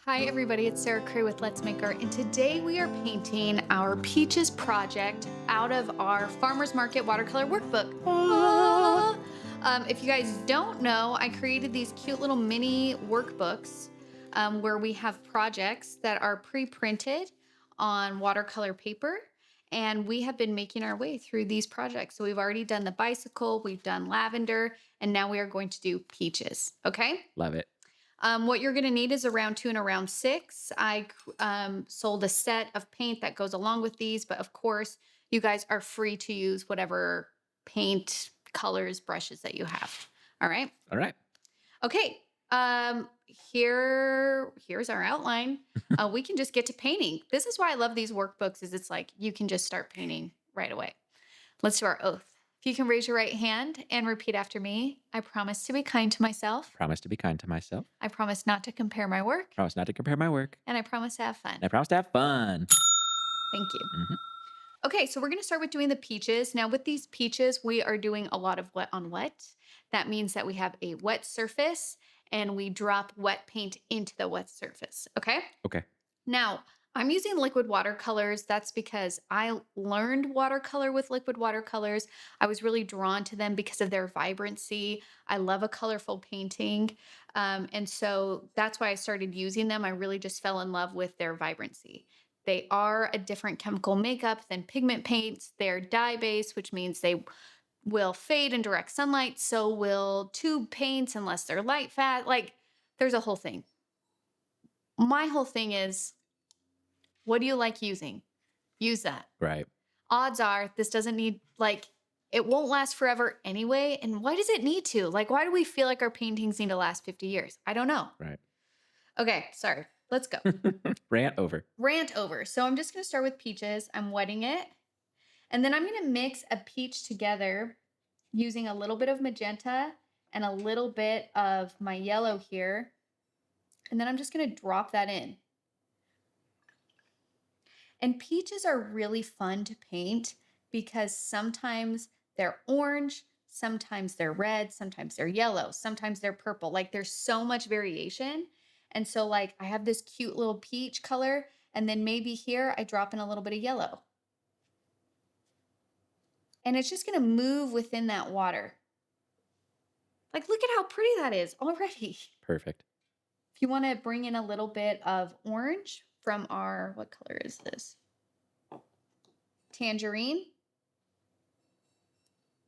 Hi everybody, it's Sarah Crew with Let's Make Art, and today we are painting our Peaches project out of our Farmer's Market watercolor workbook. Ah! If you guys don't know, I created these cute little mini workbooks where we have projects that are pre-printed on watercolor paper, and we have been making our way through these projects. So we've already done the bicycle, we've done lavender, and now we are going to do peaches, okay? Love it. What you're going to need is a round 2 and a round 6. I sold a set of paint that goes along with these, but of course, you guys are free to use whatever paint, colors, brushes that you have. All right. All right. Okay. Here's our outline. We can just get to painting. This is why I love these workbooks. Is it's like you can just start painting right away. Let's do our oath. If you can raise your right hand and repeat after me, I promise to be kind to myself. Promise to be kind to myself. I promise not to compare my work. Promise not to compare my work. And I promise to have fun. And I promise to have fun. Thank you. Mhm. Okay, so we're going to start with doing the peaches. Now with these peaches, we are doing a lot of wet on wet. That means that we have a wet surface and we drop wet paint into the wet surface. Okay. Okay. Now, I'm using liquid watercolors. That's because I learned watercolor with liquid watercolors. I was really drawn to them because of their vibrancy. I love a colorful painting. And so that's why I started using them. I really just fell in love with their vibrancy. They are a different chemical makeup than pigment paints. They're dye-based, which means they will fade in direct sunlight. So will tube paints unless they're light fat. Like there's a whole thing. My whole thing is, what do you like using? Use that. Right. Odds are this doesn't need, like, it won't last forever anyway. And why does it need to? Like, why do we feel like our paintings need to last 50 years? I don't know. Right. Okay, sorry. Let's go. Rant over. Rant over. So I'm just going to start with peaches. I'm wetting it. And then I'm going to mix a peach together using a little bit of magenta and a little bit of my yellow here. And then I'm just going to drop that in. And peaches are really fun to paint because sometimes they're orange, sometimes they're red, sometimes they're yellow, sometimes they're purple. Like there's so much variation. And so like I have this cute little peach color, and then maybe here I drop in a little bit of yellow. And it's just going to move within that water. Like look at how pretty that is already. Perfect. If you want to bring in a little bit of orange from our, what color is this? Tangerine.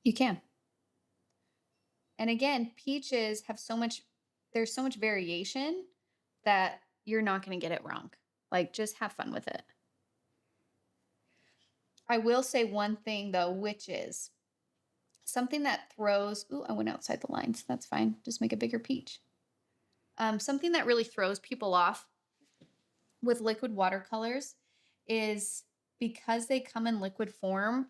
You can. And again, peaches have there's so much variation that you're not going to get it wrong. Like just have fun with it. I will say one thing though, which is something that throws, ooh, I went outside the lines. That's fine. Just make a bigger peach. Something that really throws people off with liquid watercolors is because they come in liquid form,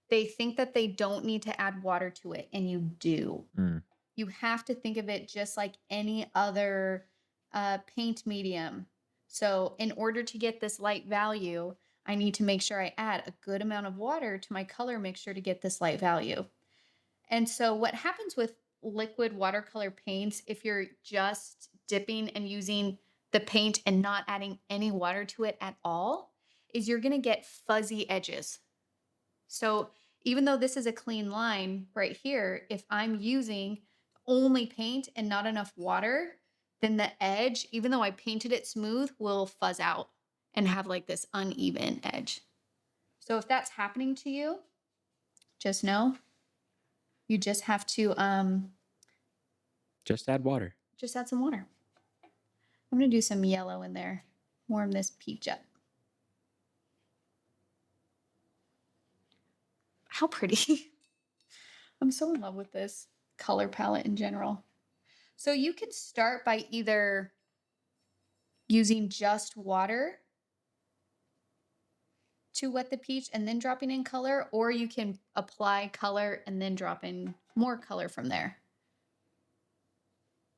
they think that they don't need to add water to it, and you do. Mm. You have to think of it just like any other paint medium. So in order to get this light value, I need to make sure I add a good amount of water to my color mixture to get this light value. And so what happens with liquid watercolor paints, if you're just dipping and using the paint and not adding any water to it at all, is you're going to get fuzzy edges. So even though this is a clean line right here, if I'm using only paint and not enough water, then the edge, even though I painted it smooth, will fuzz out and have like this uneven edge. So if that's happening to you, just know you just have to Just add water. just add some water. I'm going to do some yellow in there, warm this peach up. How pretty. I'm so in love with this color palette in general. So you can start by either using just water to wet the peach and then dropping in color, or you can apply color and then drop in more color from there.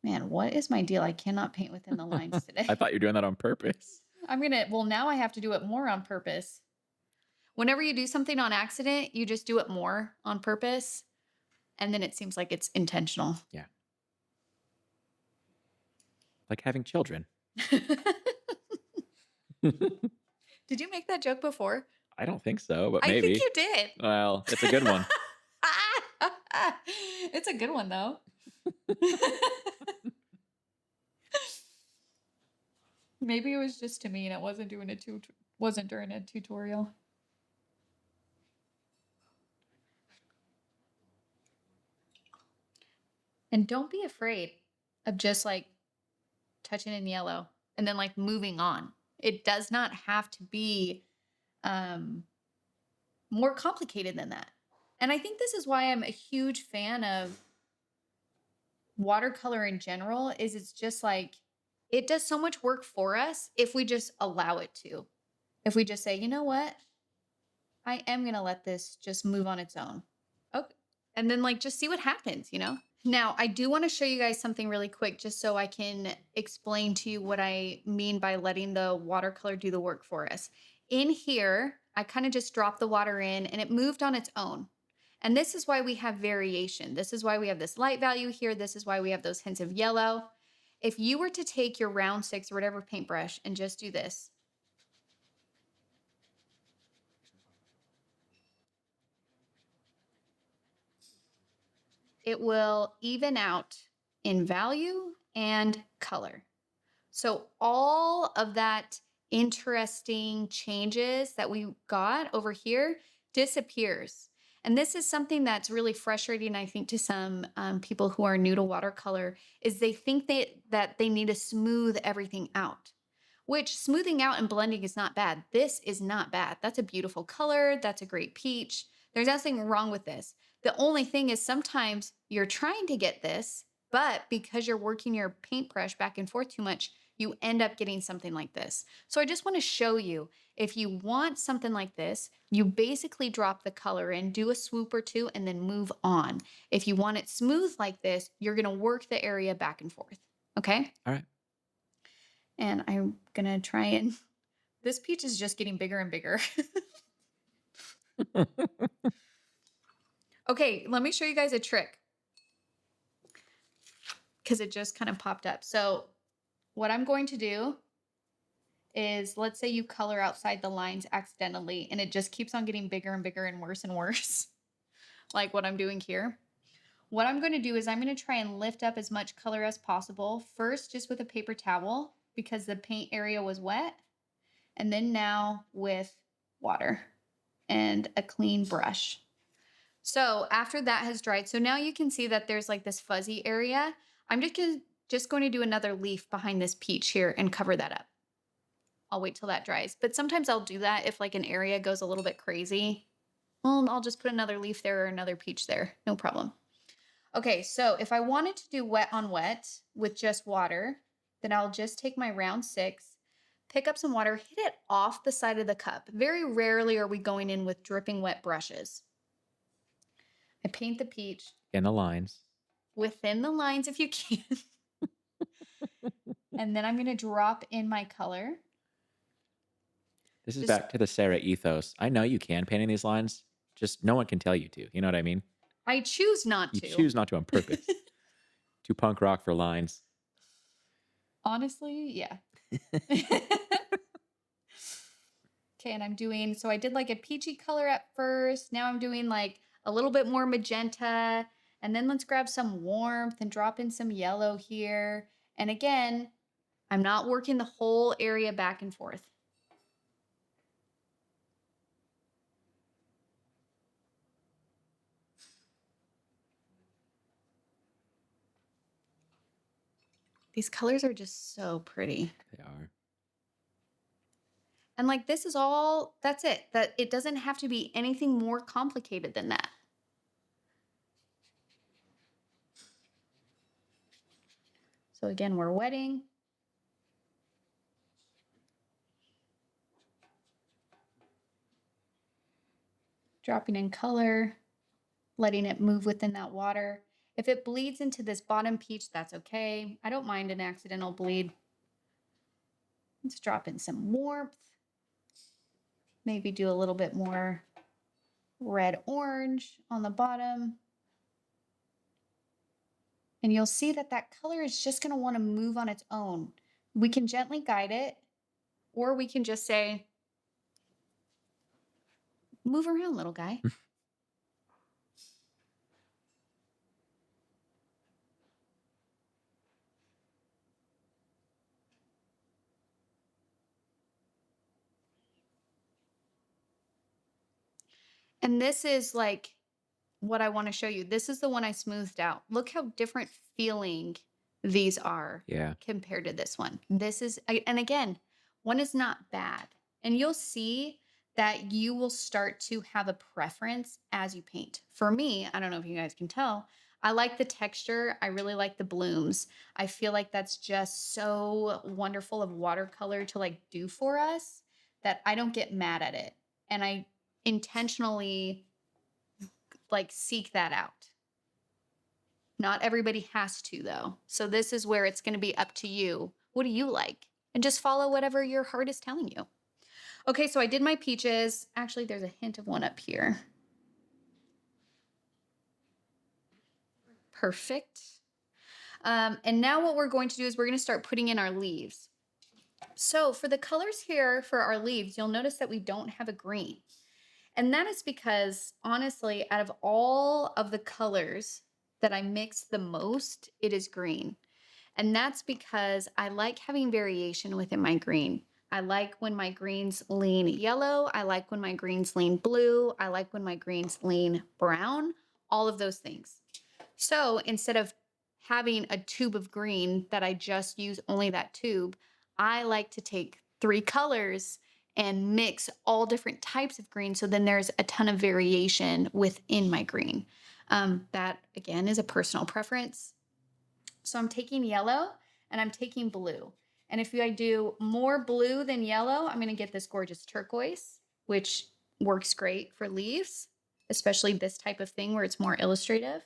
Man, what is my deal? I cannot paint within the lines today. I thought you were doing that on purpose. well, now I have to do it more on purpose. Whenever you do something on accident, you just do it more on purpose. And then it seems like it's intentional. Yeah. Like having children. Did you make that joke before? I don't think so, but I think maybe. you did. Well, it's a good one. It's a good one though. Maybe it was just to me and it wasn't during a tutorial. And don't be afraid of just like touching in yellow and then like moving on. It does not have to be um more complicated than that. And I think this is why I'm a huge fan of watercolor in general is it's just like it does so much work for us if we just allow it to. If we just say, "You know what? I am going to let this just move on its own." Okay. And then like just see what happens, you know? Now, I do want to show you guys something really quick just so I can explain to you what I mean by letting the watercolor do the work for us. In here, I kind of just dropped the water in and it moved on its own. And this is why we have variation. This is why we have this light value here. This is why we have those hints of yellow. If you were to take your round 6 or whatever paintbrush and just do this, it will even out in value and color. So all of that interesting changes that we got over here disappears. And this is something that's really frustrating, I think, to some people who are new to watercolor, is they think that they need to smooth everything out, which smoothing out and blending is not bad. This is not bad. That's a beautiful color. That's a great peach. There's nothing wrong with this. The only thing is sometimes you're trying to get this, but because you're working your paintbrush back and forth too much, you end up getting something like this. So I just want to show you, if you want something like this, you basically drop the color in, do a swoop or two, and then move on. If you want it smooth like this, you're going to work the area back and forth. Okay? All right. And I'm going to try and, this peach is just getting bigger and bigger. Okay, let me show you guys a trick because it just kind of popped up. So what I'm going to do is, let's say you color outside the lines accidentally and it just keeps on getting bigger and bigger and worse, like what I'm doing here. What I'm going to do is I'm going to try and lift up as much color as possible. First, just with a paper towel because the paint area was wet. And then now with water and a clean brush. So after that has dried, so now you can see that there's like this fuzzy area. I'm just going to do another leaf behind this peach here and cover that up. I'll wait till that dries. But sometimes I'll do that if like an area goes a little bit crazy. Well, I'll just put another leaf there or another peach there. No problem. Okay, so if I wanted to do wet on wet with just water, then I'll just take my round 6, pick up some water, hit it off the side of the cup. Very rarely are we going in with dripping wet brushes. I paint the peach In the lines. within the lines if you can. And then I'm going to drop in my color. This is Just, back to the Sarah ethos. I know you can paint in these lines, just no one can tell you to. You know what I mean? I choose not You to. choose not to on purpose. To punk rock for lines. Honestly, yeah. Okay, and I'm doing, so I did like a peachy color at first. Now I'm doing like a little bit more magenta. And then let's grab some warmth and drop in some yellow here. And again, I'm not working the whole area back and forth. These colors are just so pretty. They are. And like this is all, that's it. That it doesn't have to be anything more complicated than that. So again, we're wetting. Dropping in color, letting it move within that water. If it bleeds into this bottom peach, that's okay. I don't mind an accidental bleed. Let's drop in some warmth. Maybe do a little bit more red orange on the bottom. And you'll see that that color is just going to want to move on its own. We can gently guide it. Or we can just say, move around, little guy. And this is like what I want to show you. This is the one I smoothed out. Look how different feeling these are Yeah. compared to this one. This is, and again, one is not bad. And you'll see that you will start to have a preference as you paint. For me, I don't know if you guys can tell, I like the texture. I really like the blooms. I feel like that's just so wonderful of watercolor to like do for us that I don't get mad at it. And I intentionally like seek that out. Not everybody has to though. So this is where it's going to be up to you. What do you like? And just follow whatever your heart is telling you. Okay, so I did my peaches. Actually, there's a hint of one up here. Perfect. And now what we're going to do is we're going to start putting in our leaves. So for the colors here for our leaves, you'll notice that we don't have a green. And that is because, honestly, out of all of the colors that I mix the most, it is green. And that's because I like having variation within my green. I like when my greens lean yellow. I like when my greens lean blue. I like when my greens lean brown, all of those things. So instead of having a tube of green that I just use only that tube, I like to take 3 colors and mix all different types of green. So then there's a ton of variation within my green. That again is a personal preference. So I'm taking yellow and I'm taking blue. And if I do more blue than yellow, I'm going to get this gorgeous turquoise, which works great for leaves, especially this type of thing where it's more illustrative.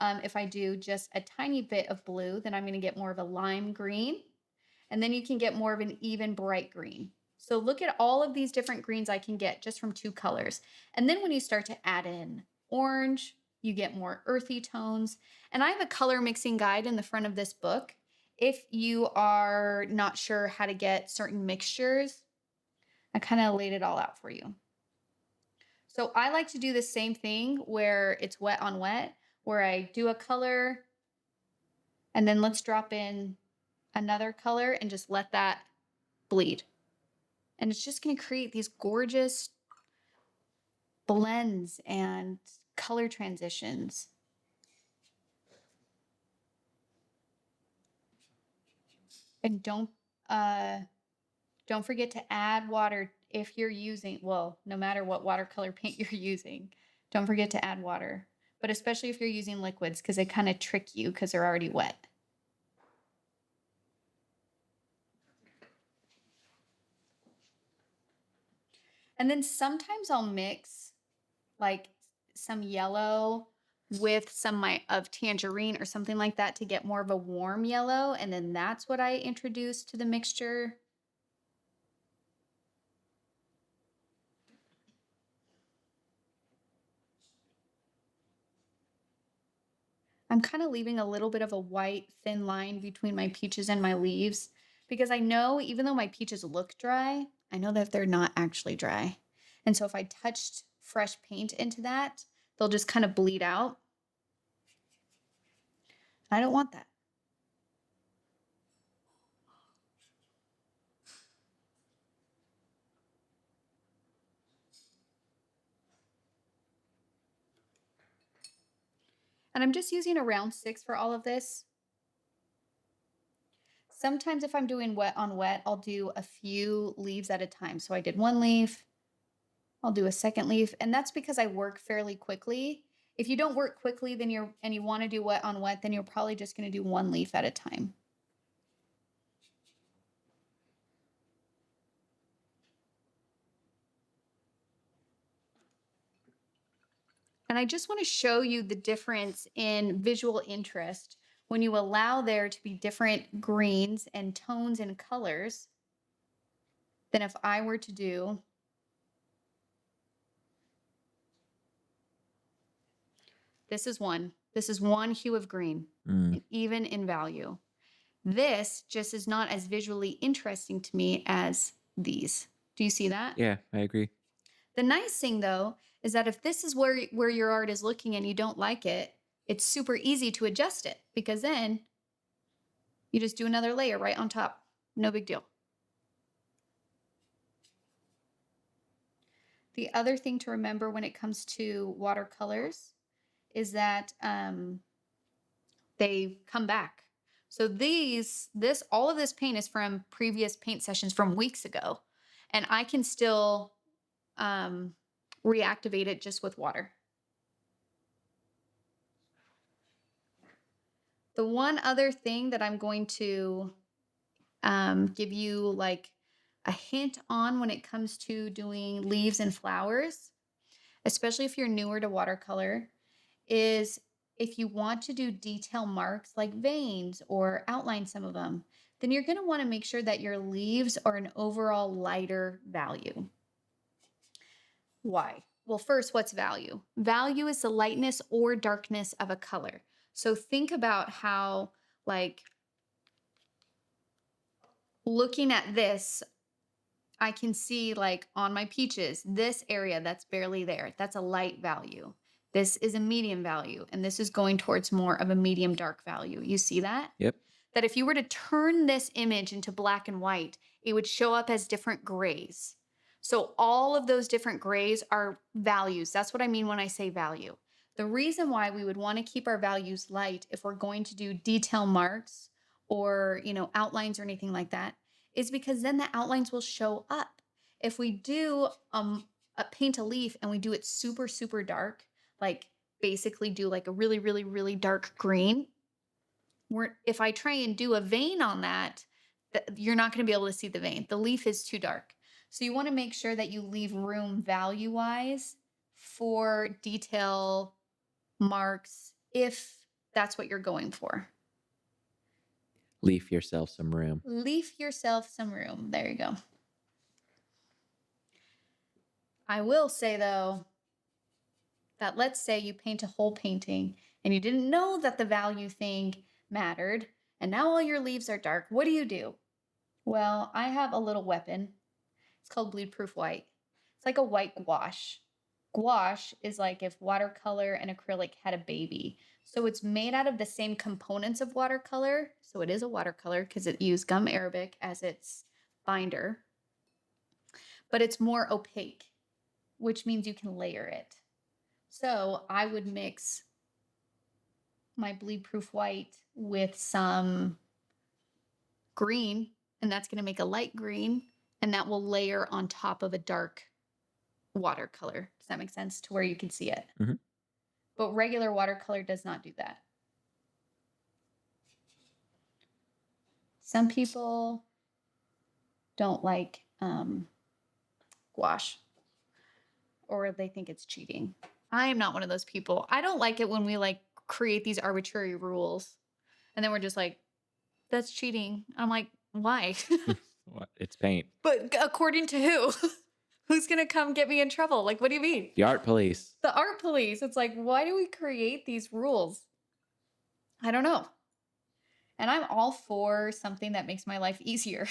If I do just a tiny bit of blue, then I'm going to get more of a lime green. And then you can get more of an even bright green. So look at all of these different greens I can get just from 2 colors. And then when you start to add in orange, you get more earthy tones. And I have a color mixing guide in the front of this book. If you are not sure how to get certain mixtures, I kind of laid it all out for you. So I like to do the same thing where it's wet on wet, where I do a color and then let's drop in another color and just let that bleed. And it's just going to create these gorgeous blends and color transitions. And don't forget to add water if you're using, well, no matter what watercolor paint you're using, don't forget to add water. But especially if you're using liquids, because they kind of trick you because they're already wet. And then sometimes I'll mix like some yellow with some of tangerine or something like that to get more of a warm yellow. And then that's what I introduce to the mixture. I'm kind of leaving a little bit of a white thin line between my peaches and my leaves because I know even though my peaches look dry, I know that they're not actually dry. And so if I touched fresh paint into that, they'll just kind of bleed out. I don't want that. And I'm just using a round 6 for all of this. Sometimes if I'm doing wet on wet, I'll do a few leaves at a time. So I did 1 leaf, I'll do a second leaf, and that's because I work fairly quickly. If you don't work quickly, then you want to do wet on wet, then you're probably just going to do 1 leaf at a time. And I just want to show you the difference in visual interest when you allow there to be different greens and tones and colors than if I were to do this is one hue of green, Mm. and even in value. This just is not as visually interesting to me as these. Do you see that? Yeah, I agree. The nice thing though is that if this is where your art is looking and you don't like it, it's super easy to adjust it because then you just do another layer right on top. No big deal. The other thing to remember when it comes to watercolors is that they come back. So all of this paint is from previous paint sessions from weeks ago, and I can still um, reactivate it just with water. The one other thing that I'm going to give you like a hint on when it comes to doing leaves and flowers, especially if you're newer to watercolor, is if you want to do detail marks like veins or outline some of them, then you're going to want to make sure that your leaves are an overall lighter value. Why? Well, first, what's value? Value is the lightness or darkness of a color. So think about how, like, looking at this, I can see like on my peaches, this area that's barely there, that's a light value. This is a medium value, and this is going towards more of a medium dark value. You see that? Yep. That if you were to turn this image into black and white, it would show up as different grays. So all of those different grays are values. That's what I mean when I say value. The reason why we would want to keep our values light if we're going to do detail marks or, outlines or anything like that is because then the outlines will show up. If we do paint a leaf and we do it super, super dark, like basically do like a really, really, really dark green, if I try and do a vein on that, you're not going to be able to see the vein. The leaf is too dark. So you want to make sure that you leave room value wise for detail marks if that's what you're going for. Leave yourself some room. Leave yourself some room. There you go. I will say though, that let's say you paint a whole painting and you didn't know that the value thing mattered, and now all your leaves are dark. What do? Well, I have a little weapon. It's called bleed proof white. It's like a white gouache. Gouache is like if watercolor and acrylic had a baby. So it's made out of the same components of watercolor. So it is a watercolor because it used gum arabic as its binder, but it's more opaque, which means you can layer it. So I would mix my bleed proof white with some green, and that's going to make a light green, and that will layer on top of a dark watercolor. Does that make sense to where you can see it? Mm-hmm. But regular watercolor does not do that. Some people don't like gouache, or they think it's cheating. I am not one of those people. I don't like it when we like create these arbitrary rules and then we're just like, that's cheating. I'm like, why? It's paint. But according to who? Who's going to come get me in trouble? Like, what do you mean? The art police. The art police. It's like, why do we create these rules? I don't know. And I'm all for something that makes my life easier.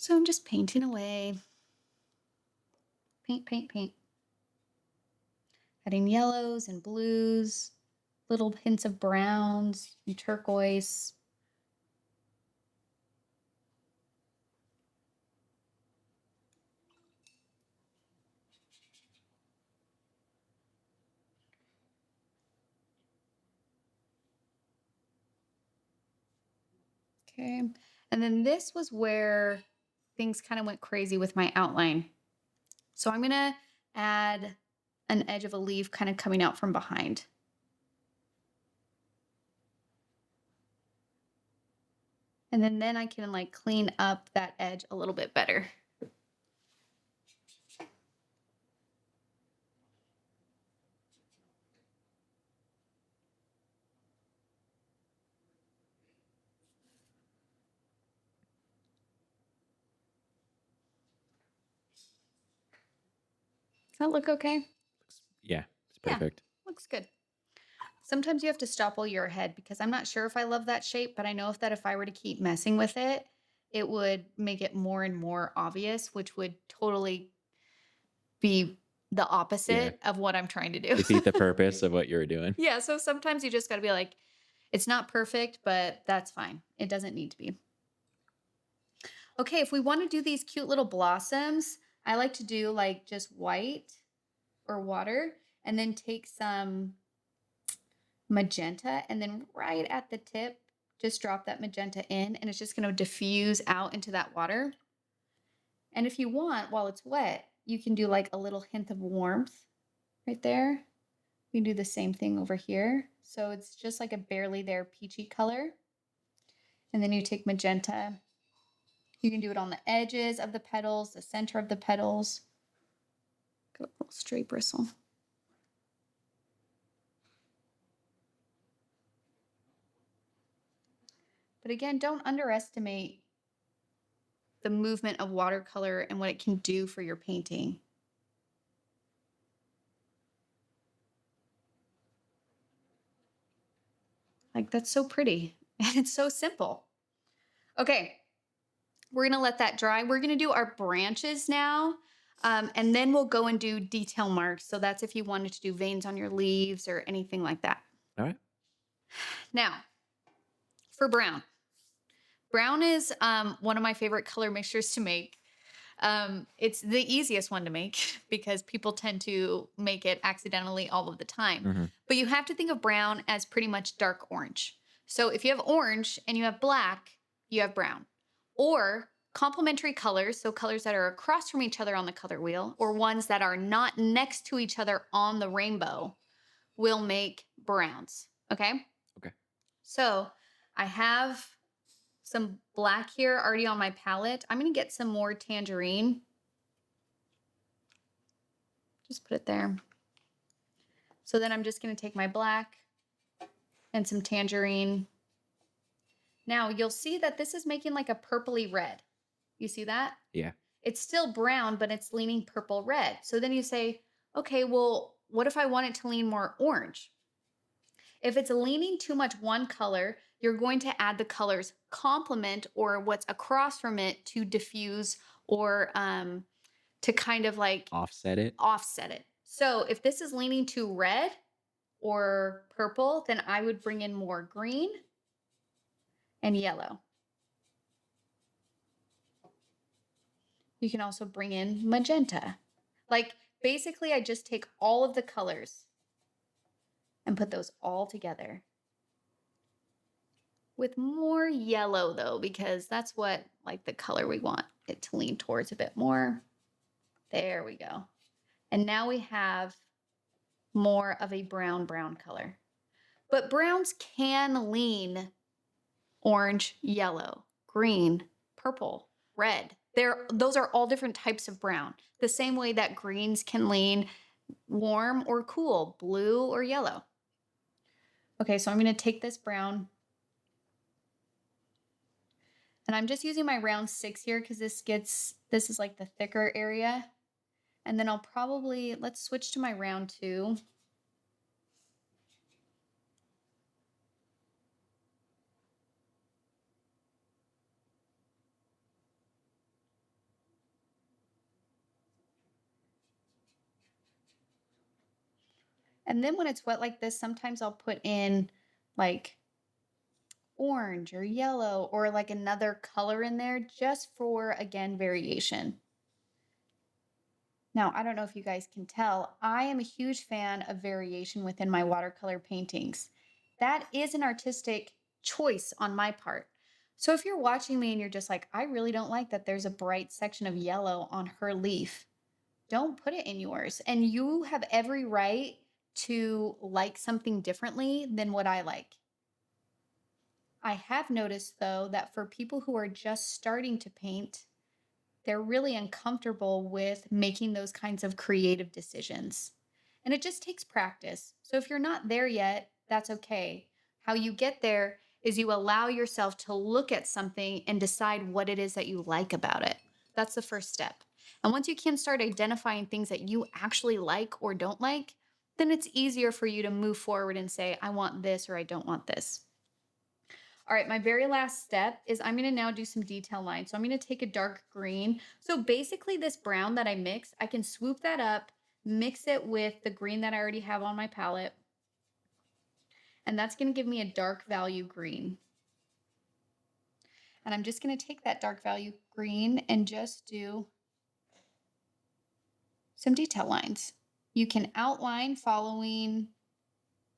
So I'm just painting away. Paint, paint, paint. Adding yellows and blues, little hints of browns and turquoise. Okay. And then this was where things kind of went crazy with my outline. So I'm going to add an edge of a leaf kind of coming out from behind. And then I can like clean up that edge a little bit better. Does that look okay? Yeah, it's Yeah. perfect. looks good. Sometimes you have to stop while you're ahead because I'm not sure if I love that shape, but I know if I were to keep messing with it, it would make it more and more obvious, which would totally be the Yeah. opposite of what I'm trying to do. Defeat the purpose of what you were doing. Yeah, so sometimes you just got to be like, it's not perfect, but that's fine. It doesn't need to be. Okay, if we want to do these cute little blossoms, I like to do like just white or water and then take some magenta and then right at the tip, just drop that magenta in and it's just going to diffuse out into that water. And if you want, while it's wet, you can do like a little hint of warmth right there. We can do the same thing over here. So it's just like a barely there peachy color. And then you take magenta. You can do it on the edges of the petals, the center of the petals. Go a little straight bristle. But again, don't underestimate the movement of watercolor and what it can do for your painting. Like, that's so pretty and it's so simple. Okay, we're gonna let that dry. We're gonna do our branches now. And then we'll go and do detail marks. So that's if you wanted to do veins on your leaves or anything like that. All right. Now, for brown. Brown is one of my favorite color mixtures to make. It's the easiest one to make because people tend to make it accidentally all of the time. Hmm. But you have to think of brown as pretty much dark orange. So if you have orange and you have black, you have brown. Or complementary colors, so colors that are across from each other on the color wheel, or ones that are not next to each other on the rainbow, will make browns. Okay? Okay. So I have some black here already on my palette. I'm going to get some more tangerine. Just put it there. So then I'm just going to take my black and some tangerine. Now you'll see that this is making like a purpley red. You see that? Yeah. It's still brown, but it's leaning purple red. So then you say, okay, well, what if I want it to lean more orange? If it's leaning too much one color, you're going to add the colors complement or what's across from it to diffuse or to kind of like Offset it. offset it. So if this is leaning too red or purple, then I would bring in more green and yellow. You can also bring in magenta. Like basically, I just take all of the colors and put those all together. With more yellow though, because that's what like the color we want it to lean towards a bit more. There we go. And now we have more of a brown color. But browns can lean orange, yellow, green, purple, red. Those are all different types of brown. The same way that greens can lean warm or cool, blue or yellow. Okay, so I'm going to take this brown and I'm just using my round 6 here because this is like the thicker area. And then let's switch to my round 2. And then when it's wet like this, sometimes I'll put in like orange or yellow or like another color in there just for, again, variation. Now, I don't know if you guys can tell, I am a huge fan of variation within my watercolor paintings. That is an artistic choice on my part. So if you're watching me and you're just like, I really don't like that there's a bright section of yellow on her leaf, don't put it in yours. And you have every right to like something differently than what I like. I have noticed, though, that for people who are just starting to paint, they're really uncomfortable with making those kinds of creative decisions. And it just takes practice. So if you're not there yet, that's okay. How you get there is you allow yourself to look at something and decide what it is that you like about it. That's the first step. And once you can start identifying things that you actually like or don't like, then it's easier for you to move forward and say, I want this or I don't want this. All right, my very last step is I'm gonna now do some detail lines. So I'm gonna take a dark green. So basically this brown that I mixed, I can swoop that up, mix it with the green that I already have on my palette. And that's gonna give me a dark value green. And I'm just gonna take that dark value green and just do some detail lines. You can outline following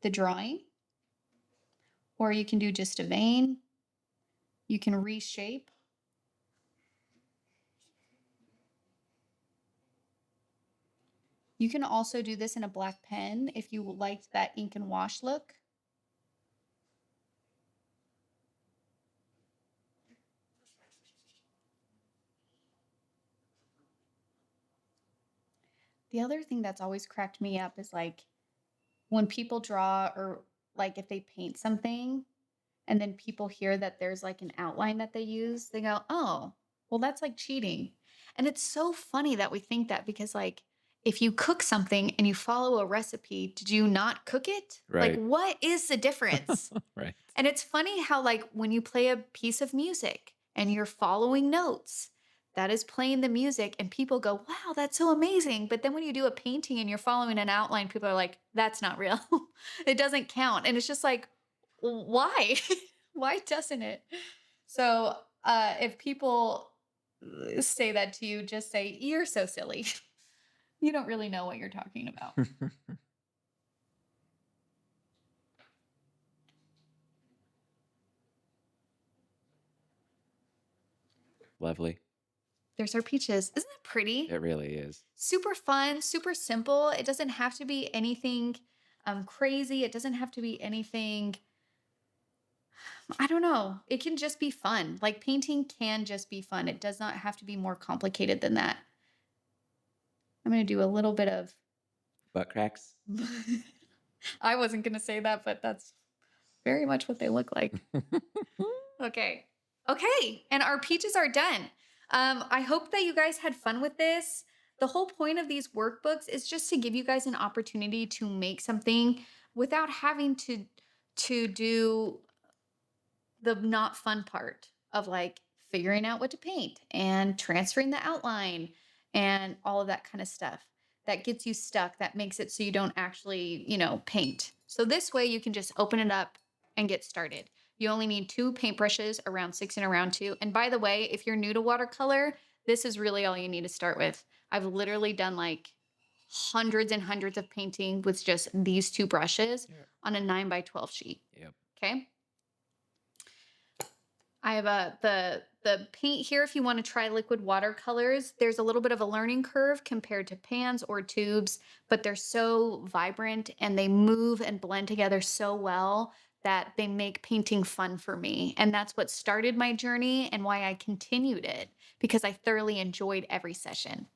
the drawing, or you can do just a vein. You can reshape. You can also do this in a black pen if you liked that ink and wash look. The other thing that's always cracked me up is like when people draw or like if they paint something and then people hear that there's like an outline that they use, they go, "Oh, well, that's like cheating." And it's so funny that we think that because, like, if you cook something and you follow a recipe, did you not cook it? Like, Right. what is the difference? Right. And it's funny how, like, when you play a piece of music and you're following notes, that is playing the music, and people go, "Wow, that's so amazing." But then when you do a painting and you're following an outline, people are like, "That's not real. It doesn't count." And it's just like, why? Why doesn't it? So, if people say that to you, just say, "You're so silly. You don't really know what you're talking about." Lovely. There's our peaches. Isn't that pretty? It really is. Super fun, super simple. It doesn't have to be anything crazy. It doesn't have to be anything, I don't know. It can just be fun. Like painting can just be fun. It does not have to be more complicated than that. I'm going to do a little bit of. Butt cracks. I wasn't going to say that, but that's very much what they look like. Okay. Okay. And our peaches are done. I hope that you guys had fun with this. The whole point of these workbooks is just to give you guys an opportunity to make something without having to do the not fun part of like figuring out what to paint and transferring the outline and all of that kind of stuff that gets you stuck, that makes it so you don't actually, paint. So this way you can just open it up and get started. You only need 2 paintbrushes, around 6 and around 2. And by the way, if you're new to watercolor, this is really all you need to start with. I've literally done like hundreds and hundreds of painting with just these 2 brushes Yep. on a 9x12 sheet. Yep. Okay. I have the paint here if you want to try liquid watercolors. There's a little bit of a learning curve compared to pans or tubes, but they're so vibrant and they move and blend together so well that they make painting fun for me. And that's what started my journey and why I continued it, because I thoroughly enjoyed every session.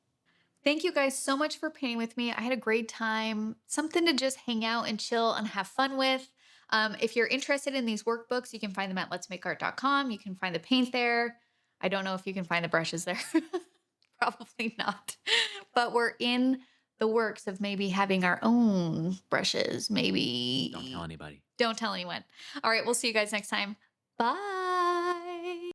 Thank you guys so much for painting with me. I had a great time, something to just hang out and chill and have fun with. If you're interested in these workbooks, you can find them at letsmakeart.com. You can find the paint there. I don't know if you can find the brushes there. Probably not. But we're in the works of maybe having our own brushes. Don't tell Maybe. anybody. Don't tell anyone. All right. We'll see you guys next time. Bye.